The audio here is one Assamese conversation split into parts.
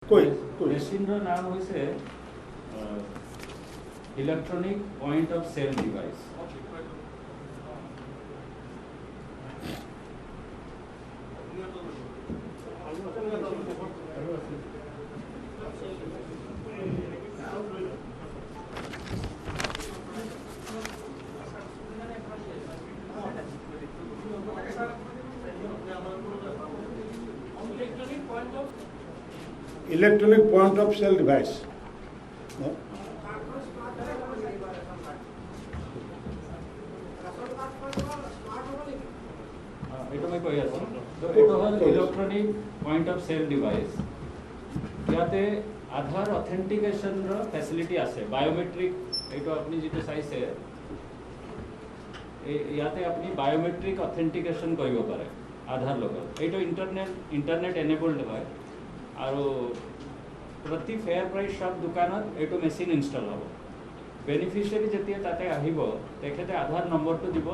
মেচিনৰ নাম হৈছে electronic point of sale device. Electronic point of sale device. No? Electronic point of sale device ইয়াতে আধাৰ অথেন্টিকেশনৰ ফেসিলিটি আছে বায়োমেট্ৰিক এইটো আপুনি যেটো চাইছে ইয়াতে আপুনি বায়োমেট্ৰিক অথেন্টিকেশন কৰিব পাৰে আধাৰ লগত এইটো ইন্টাৰনেট এনেবলড হয় আৰু প্ৰতি ফেয়াৰ প্ৰাইস সব দোকানত এইটো মেচিন ইনষ্টল হ'ব বেনিফিচিয়াৰী যেতিয়া তাতে আহিব তেখেতে আধাৰ নম্বৰটো দিব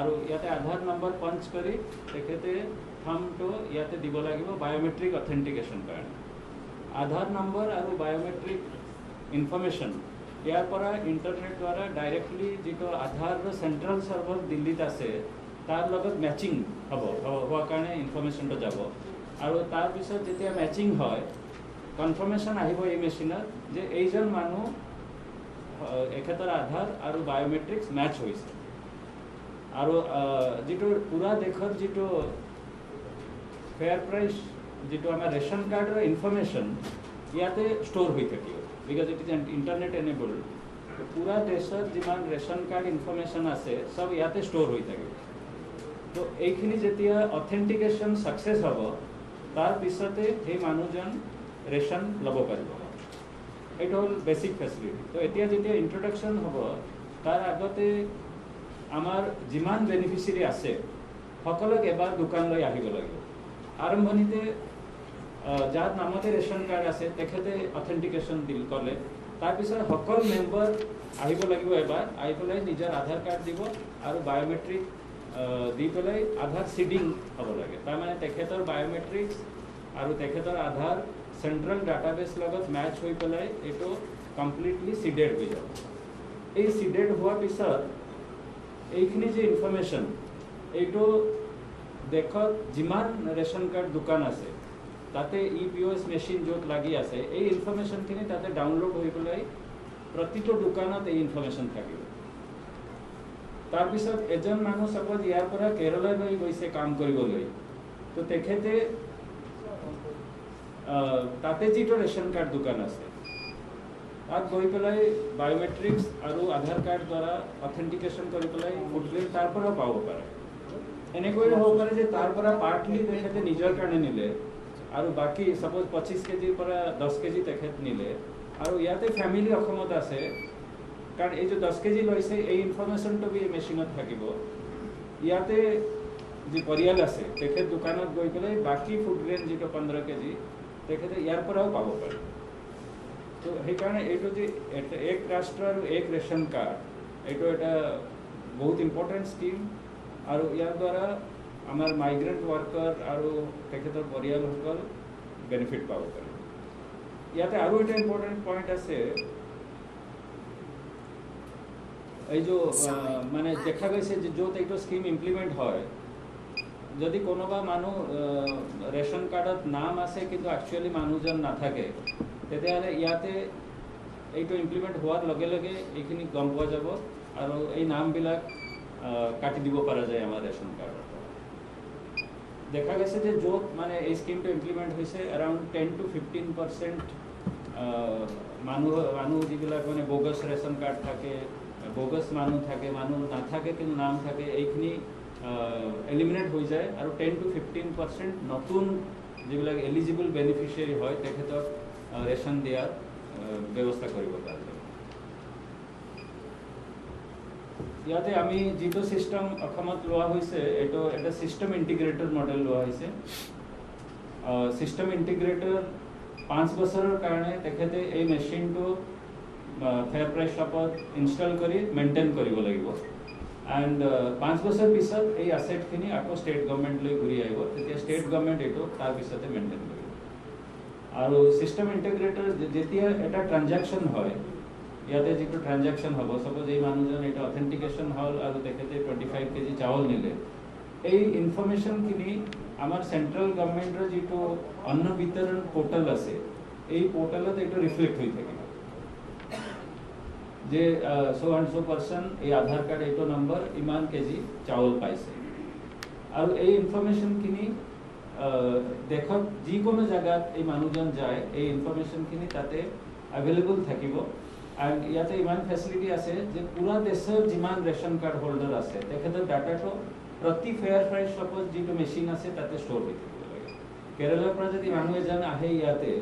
আৰু ইয়াতে আধাৰ নম্বৰ পঞ্চ কৰি তেখেতে থামটো ইয়াতে দিব লাগিব বায়োমেট্ৰিক অথেন্টিকেশন কাৰণে आधार नंबर और बायोमेट्रिक इनफॉर्मेशन यार परा इंटरनेट द्वारा directly G Aadhaar central server Delhi आसे तार लगत मैचिंग हम हुआ कारण इनफॉर्मेशन तो যাব और तार पिছত যেতিয়া मैचिंग হয় कन्फर्मेशन আহিব এই মেচিনত যে এইজন মানুহ এখেতৰ আধাৰ আৰু বায়োমেট্ৰিক্স ম্যাচ হৈছে আৰু যেটো পুৰা দেশত যেটো ফেয়াৰ प्राइस যেটো আমাৰ ৰেশন কাৰ্ডৰ ইনফৰমেশন ইয়াতে স্টোৰ হৈ থাকিব because it is internet enable পুৰা দেশত যিমান ৰেশন কাৰ্ড ইনফৰমেশন আছে সব ইয়াতে স্টোৰ হৈ থাকিব তো এইখিনি যেতিয়া অথেন্টিকেশন সাকসেস হ'ব তাৰ পিছতে এই মানুহজন ৰেশন ল'ব পাৰিব এটা হল বেসিক ফেসিলিটি তো এতিয়া যেতিয়া ইন্ট্ৰোডাকশন হ'ব তাৰ আগতে আমাৰ যিমান বেনিফিচিয়াৰী আছে সকলোক এবাৰ দোকানলৈ আহিব লাগিব আৰম্ভণিতে যাৰ নামতে ৰেশন কাৰ্ড আছে তেখেতে অথেন্টিকেশন দিল কলে তাৰপিছত সকল মেম্বাৰ আহিব লাগিব এবাৰ আহি পেলাই নিজৰ আধাৰ কাৰ্ড দিব আৰু বায়োমেট্ৰিক দি পেলাই আধাৰ সিডিং হ'ব লাগে তাৰমানে তেখেতৰ বায়োমেট্ৰিক্স আৰু তেখেতৰ আধাৰ সেন্ট্রাল ডাটাবেস লগত ম্যাচ হৈ পেলাই এটো কমপ্লিটলি সিডেড হৈ যাব এই সিডেড হোৱাৰ পিছত এইখিনি যে ইনফৰমেশন এইটো দেখত যিমান ৰেশন কাৰ্ড দোকান আছে তাতে ইপিওএস মেশিন যত লাগি আছে এই ইনফৰমেশন খিনি তাতে ডাউনলোড হৈ পেলাই প্ৰতিটো দোকানত এই ইনফৰমেশন থাকিব তাৰ পিছত এজন মানুহ সপোজ ইয়াৰ পৰা কেৰালালৈ গৈছে কাম কৰিবলৈ তো তেখেতে তাতে যিটো ৰেশন কাৰ্ড দোকান আছে তাত গৈ পেলাই বায়োমেট্ৰিক্স আৰু আধাৰ কাৰ্ড দ্বাৰা অথেন্টিকেশন কৰি পেলাই ফুডগ্ৰেড তাৰ পৰা পাব পাৰে এনেকৈ হ'ব পাৰে যে তাৰ পৰা পাৰ্টলি তেখেতে নিজৰ কাৰণে নিলে আৰু বাকি সপোজ 25 কেজি পৰা 10 কেজি তেখেত নিলে আৰু ইয়াতে ফ্যামিলি অসমত আছে কাৰণ এই যে 10 কেজি লৈছে এই ইনফৰমেশনটো বি মেচিনত থাকিব ইয়াতে যে পৰিয়াল আছে তেখেত দোকানত গৈ পেলাই বাকি ফুড গ্ৰেইন যেটো 15 কেজি তেখেতে ইয়াৰ পৰাও পাব পাৰে তো সেই কাৰণে এইটো যে এক ৰাষ্ট্ৰ আৰু এক ৰেশন কাৰ্ড এইটো এটা বহুত ইম্পৰ্টেন্ট স্কিম আৰু ইয়াৰ দ্বাৰা আমাৰ মাইগ্ৰেন্ট ওয়াৰ্কাৰ আৰু তেখেতৰ পৰিয়ালসকল বেনিফিট পাব পাৰে ইয়াতে আৰু এটা ইম্পৰ্টেন্ট পইণ্ট আছে এই যে মানে দেখা গৈছে যে যত এইটো স্কিম ইমপ্লিমেন্ট হয় যদি কোনোবা মানুহ ৰেশন কাৰ্ডত নাম আছে কিন্তু একচুয়ালি মানুহজন নাথাকে তেতিয়াহ'লে ইয়াতে এইটো ইমপ্লিমেন্ট হোৱাৰ লগে লগে এইখিনি গম পোৱা যাব আৰু এই নামবিলাক কাটি দিব পৰা যায় আমাৰ ৰেশন কাৰ্ডত দেখা গৈছে যে যত মানে এই স্কিমটো ইমপ্লিমেন্ট হৈছে अराउंड 10 to 15% মানুহ যিবিলাক মানে বোগাস ৰেশন কাৰ্ড থাকে বোগাস মানুহ থাকে মানুহ নাথাকে কিন্তু নাম থাকে এইখিনি এলিমিনেট হৈ যায় আৰু 10 to 15% নতুন যিবিলাক এলিজিবল বেনিফিচিয়াৰী হয় তেখেতক ৰেশন দিয়াৰ ব্যৱস্থা কৰিব পাৰে ইয়াতে আমি যেটো সিস্টেম অসমত লোৱা হৈছে এটো এটা সিস্টেম ইন্টিগ্ৰেটৰ মডেল লোৱা হৈছে সিস্টেম ইন্টিগ্ৰেটৰ 5 বছৰৰ কাৰণে তেখেতে এই মেচিনটো ফেয়াৰ প্ৰাইস শ্বপত ইনষ্টল কৰি মেইনটেইন কৰিব লাগিব এন্ড 5 বছৰ পিছত এই অ্যাসেটখিনি আকৌ ষ্টেট গভৰ্ণমেণ্ট লৈ ঘূৰি আহিব তেতিয়া ষ্টেট গভৰ্ণমেণ্ট এটো তাৰ পিছতে মেইনটেইন কৰিব আৰু সিস্টেম ইন্টিগ্ৰেটৰ যেতিয়া এটা ট্ৰানজাকশন হয় ইয়াতে যেটো ট্ৰানজাকশন হ'ব সপোজ এই মানুহজন এটা অথেন্টিকেশন হল আৰু তেখেতে 25 কেজি চাউল নিলে এই ইনফৰমেশনখিনি আমাৰ সেন্ট্ৰাল গভৰ্নমেন্টৰ যেটো অন্ন বিতৰণ পোর্টাল আছে এই পোর্টালত এটা রিফ্লেক্ট হৈ থাকে যে সো এন্ড সো পারসন এই আধার কার্ড এইটো নম্বৰ ইমান কেজি চাউল পাইছে আৰু এই ইনফরমেশনখিনি দেখক যিকোনো জায়গাত এই মানুহজন যায় এই ইনফরমেশনখিনি তাতে अवेलेबल থাকিব and ইয়াতে ইমান ফেসিলিটি আছে যে পুরা দেশৰ যিমান ৰেশন কাৰ্ড হোল্ডাৰ আছে তেখেতৰ ডাটাটো প্ৰতি ফেয়াৰ প্ৰাইস সপোজ যেটো মেশিন আছে তাতে স্টোৰ হৈ থাকিব লাগে কেৰালাৰ পৰা যদি মানুহ এজন আহে ইয়াতে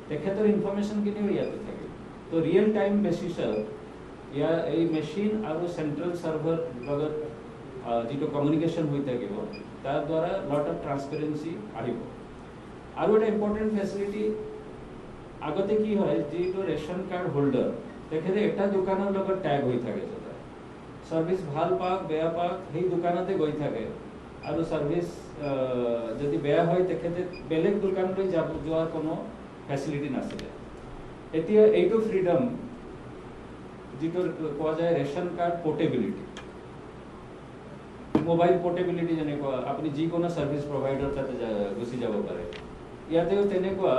তেখেতৰ ইনফৰমেশনখিনিও ইয়াতে থাকে তো ৰিয়েল টাইম বেসিছত या এই মেশিন আৰু সেন্ট্ৰাল সাৰ্ভাৰ লগত যেটো কমিউনিকেশন হৈ থাকিব তাৰ দ্বাৰা লট অফ ট্ৰান্সপাৰেন্সি আহিব আৰু এটা ইম্পৰ্টেন্ট ফেসিলিটি আগতে কি হয় যেটো ৰেশন কাৰ্ড হোল্ডাৰ তেখেতে এটা দোকানৰ লগত ট্যাগ হৈ থাকে সদায় সাৰ্ভিস ভাল পাক বেয়া পাক সেই দোকানতে গৈ থাকে আৰু সাৰ্ভিস যদি বেয়া হয় তেখেতে বেলেগ দোকানলৈ যোৱাৰ কোনো ফেসিলিটি নাছিলে এতিয়া এইটো ফ্ৰিডম যেটো কোৱা যায় ration card portability mobile portability যেনেকুৱা আপুনি যিকোনো সাৰ্ভিস প্ৰোভাইডাৰ তাতে গুচি যাব পাৰে ইয়াতেও তেনেকুৱা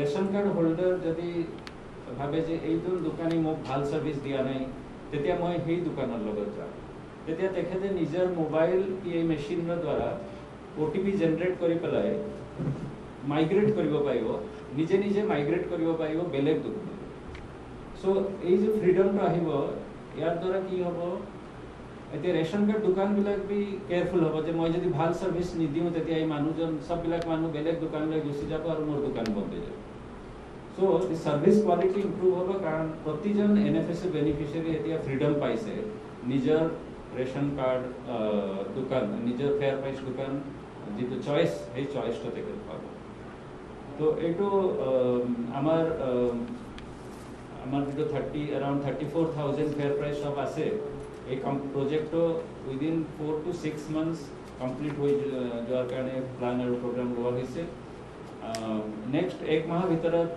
রেশন কার্ড হোল্ডার যদি ভাবে যে এইটো দোকানী মোক ভাল সার্ভিস দিয়া নাই তেতিয়া মই সেই দোকানৰ লগত যাম তেতিয়া তেখেতে নিজৰ মোবাইল এই মেশিনৰ দ্বাৰা ওটিপি জেনাৰেট কৰি পেলাই মাইগ্ৰেট কৰিব পাৰিব নিজে নিজে মাইগ্ৰেট কৰিব পাৰিব বেলেগ দোকান সো এই যে ফ্ৰিডমটো আহিব ইয়াৰ দ্বাৰা কি হ'ব এতিয়া ৰেশন কাৰ্ড দোকানবিলাক বি কেয়াৰফুল হ'ব যে মই যদি ভাল সার্ভিস নিদিও তেতিয়া এই মানুহজন সববিলাক মানুহ বেলেগ দোকানলৈ গুচি যাব আৰু মোৰ দোকান বন্ধ হৈ যাব সো দি সাৰ্ভিস কোয়ালিটি ইমপ্ৰুভ হ'ব কাৰণ প্ৰতিজন এনএফএস বেনিফিচিয়াৰী এতিয়া ফ্ৰিডম পাইছে নিজৰ ৰেশন কাৰ্ড দোকান নিজৰ ফেয়াৰ প্ৰাইস দোকান যেটো চয়েস এই চয়েসটো থেকে পাব তো এইটো আমাৰ যেটো 30 34,000 ফেয়াৰ প্ৰাইস সব আছে এই প্ৰজেক্টটো উইদিন 4 to 6 months কমপ্লিট হৈ যোৱাৰ কাৰণে প্লান আৰু প্ৰগ্ৰাম লোৱা হৈছে নেক্সট এক মাহ ভিতৰত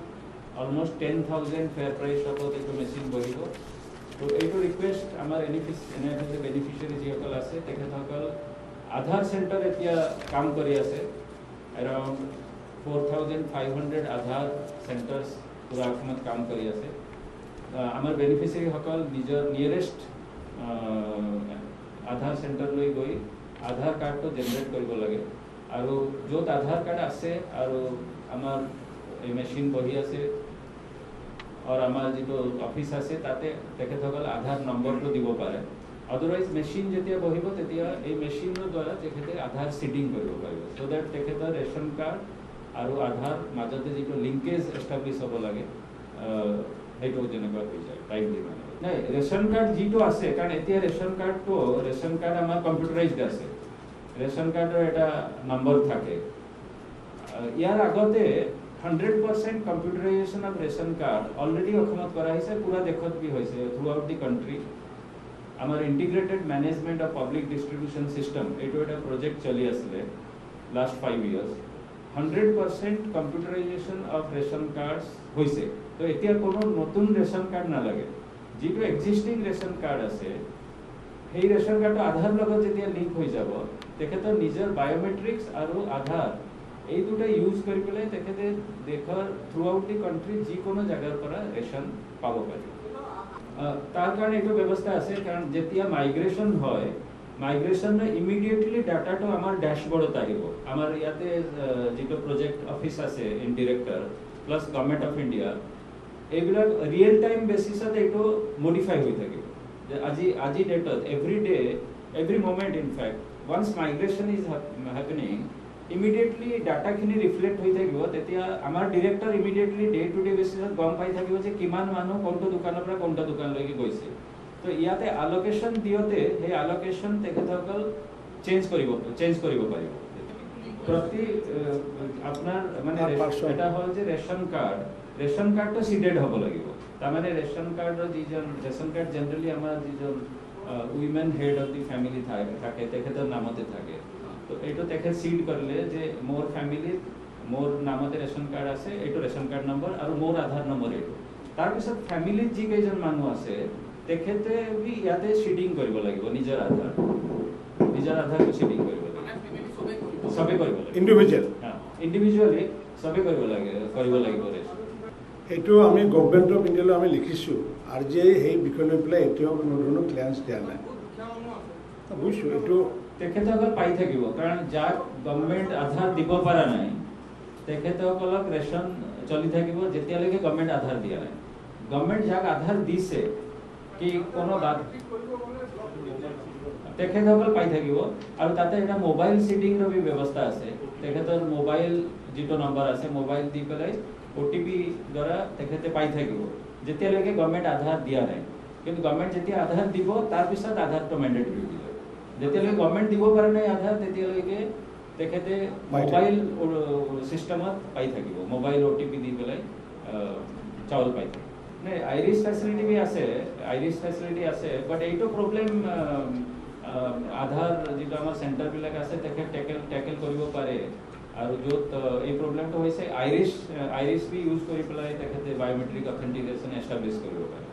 অলমোস্ট 10,000 ফেয়াৰ প্ৰাইস সব এইটো মেশিন বহিব তো এইটো ৰিকুৱেষ্ট আমাৰ এনএফএস বেনিফিচিয়াৰী যিসকল আছে তেখেতসকল আধাৰ সেন্টাৰ এতিয়া কাম কৰি আছে এৰাউণ্ড 4,500 আধাৰ সেন্টাৰ্স পুৰা অসমত কাম কৰি আছে আমাৰ বেনিফিচিয়াৰী সকল নিজৰ নিয়াৰেষ্ট আধাৰ সেন্টাৰলৈ গৈ আধাৰ কাৰ্ডটো জেনাৰেট কৰিব লাগে আৰু য'ত আধাৰ কাৰ্ড আছে আৰু আমাৰ এই মেশিন বহি আছে और आमार जो ऑफिस আছে তাতে তেখেতসকল আধাৰ নম্বৰটো দিব পাৰে अदरवाइज মেশিন যেতিয়া বহিব তেতিয়া এই মেশিনৰ দ্বাৰা তেখেতে আধাৰ সিডিং কৰিব পাৰিব সো দ্যাট তেখেতৰ ৰেশন কাৰ্ড আৰু আধাৰ মাজতে যেটো লিংকেজ এস্টাব্লিশ হ'ব লাগে সেইটো যেনেকুৱা হৈ যায় টাইমলি মানে নাই ৰেশন কাৰ্ড যেটো আছে কাৰণ এতিয়া ৰেশন কাৰ্ড আমাৰ কম্পিউটাৰাইজড আছে ৰেশন কাৰ্ডৰ এটা নম্বৰ থাকে ইয়াৰ আগতে 100% computerization of ration card already অসমত কৰা হৈছে পুৰা দেশত বি হৈছে throughout the country আমাৰ integrated management of public distribution system এইটো এটা project চলি আছিল last 5 years 100% computerization of ration cards হৈছে তো এতিয়া কোনো নতুন রেশন কার্ড না লাগে যেটো এক্সিস্টিং রেশন কার্ড আছে সেই রেশন কার্ডটো আধাৰ লগত যেতিয়া লিংক হৈ যাব তেখেতৰ নিজৰ বায়োমেট্ৰিক্স আৰু আধাৰ এই দুটা ইউজ কৰি পেলাই তেখেতে দেশৰ থ্ৰুআউট দি কান্ট্ৰি যিকোনো জায়গাৰ পৰা ৰেশন পাব পাৰে তাৰ কাৰণে এইটো ব্যৱস্থা আছে কাৰণ যেতিয়া মাইগ্ৰেশন হয় মাইগ্রেশনে ইমিডিয়েটলি ডাটাটো আমার ড্যাশবোর্ডত আহিব আমার ইয়াতে যেটো প্রজেক্ট অফিস আছে in director plus government of India এইবিলাক রিয়েল টাইম বেসিসত এইটো মডিফাই হৈ থাকিব যে আজি ডেটত every day every moment in fact once migration is happening immediately data খিনি রিফ্লেক্ট হৈ থাকিব তেতিয়া আমাৰ director immediately day to day বেসিসত গম পাই থাকিব যে কিমান মানুহ কোনটো দোকানৰ পৰা কোনটো দোকানলৈকে গৈছে তো ইয়াতে আলোকেশন দিওতে এই আলোকেশন তেখেতসকল চেঞ্জ কৰিব পাৰিব প্ৰতি আপোনাৰ মানে এটা হ'ল যে ৰেশন কাৰ্ডটো সিডেড হ'ব লাগিব তাৰমানে ৰেশন কাৰ্ডৰ যিজন ৰেশন কাৰ্ড জেনাৰেলি আমাৰ যিজন women head of the family থাকে তেখেতৰ নামতে থাকে তো এইটো তেখেত সিড কৰিলে যে মোৰ ফ্যামিলিত मोर नामते रेशन कार्ड আছে এইটো ৰেচন কাৰ্ড নম্বৰ আৰু মোৰ আধাৰ নম্বৰ এইটো তাৰপিছত ফ্যামিলিত যি কেইজন মানুহ আছে তেখেতে বি ইয়াতে সিডিং কৰিব লাগিব নিজৰ আধাৰটো সিডিং কৰিব লাগিব সবে কৰিব লাগিব ইণ্ডিভিজুৱেল ইন্ডিভিজুয়ালি সবে কৰিব লাগিব এইটো আমি গভৰ্ণমেণ্ট অফ ইণ্ডিয়ালৈ আমি লিখিছোঁ আৰ জি আই সেই বিষয় লৈ পেলাই এতিয়াও কোনো ধৰণৰ ক্লিয়াৰেঞ্চ দিয়া নাই বুজিছোঁ এইটো তেখেতসকল পাই থাকিব কাৰণ যাক গভৰ্ণমেণ্ট আধাৰ দিব পৰা নাই তেখেতসকলক ৰেচন চলি থাকিব যেতিয়ালৈকে গভৰ্ণমেণ্ট আধাৰ দিয়া নাই গভৰ্ণমেণ্ট যাক আধাৰ দিছে কি কোনো তেখেতসকল পাই থাকিব আৰু তাতে এটা মোবাইল সিডিংৰ ব্যৱস্থা আছে তেখেতৰ মোবাইল যিটো নম্বৰ আছে মোবাইল দি পেলাই ওটিপি দ্বাৰা তেখেতে পাই থাকিব যেতিয়ালৈকে গভৰ্ণমেণ্ট আধাৰ দিয়া নাই কিন্তু গভৰ্ণমেণ্ট যেতিয়া আধাৰ দিব তাৰপিছত আধাৰটো মেণ্ডেটৰী দিব যেতিয়ালৈকে গভৰ্ণমেণ্ট দিব পৰা নাই আধাৰ তেতিয়ালৈকে তেখেতে মোবাইল সিস্টেমত পাই থাকিব মোবাইল ওটিপি দি পেলাই চাউল পাই থাকিব নে আইৰিছ ফেচিলিটি বি আছে আইৰিছ ফেচিলিটি আছে বাট এইটো প্ৰব্লেম আধাৰ যেটা আমাৰ চেণ্টাৰবিলাক আছে তেখেত টেকেল কৰিব পাৰে আৰু য'ত এই প্ৰব্লেমটো হৈছে আইৰিছ বি ইউজ কৰি পেলাই তেখেতে বায়োমেট্ৰিক অথেণ্টিকেশ্যন এষ্টাব্লিছ কৰিব পাৰে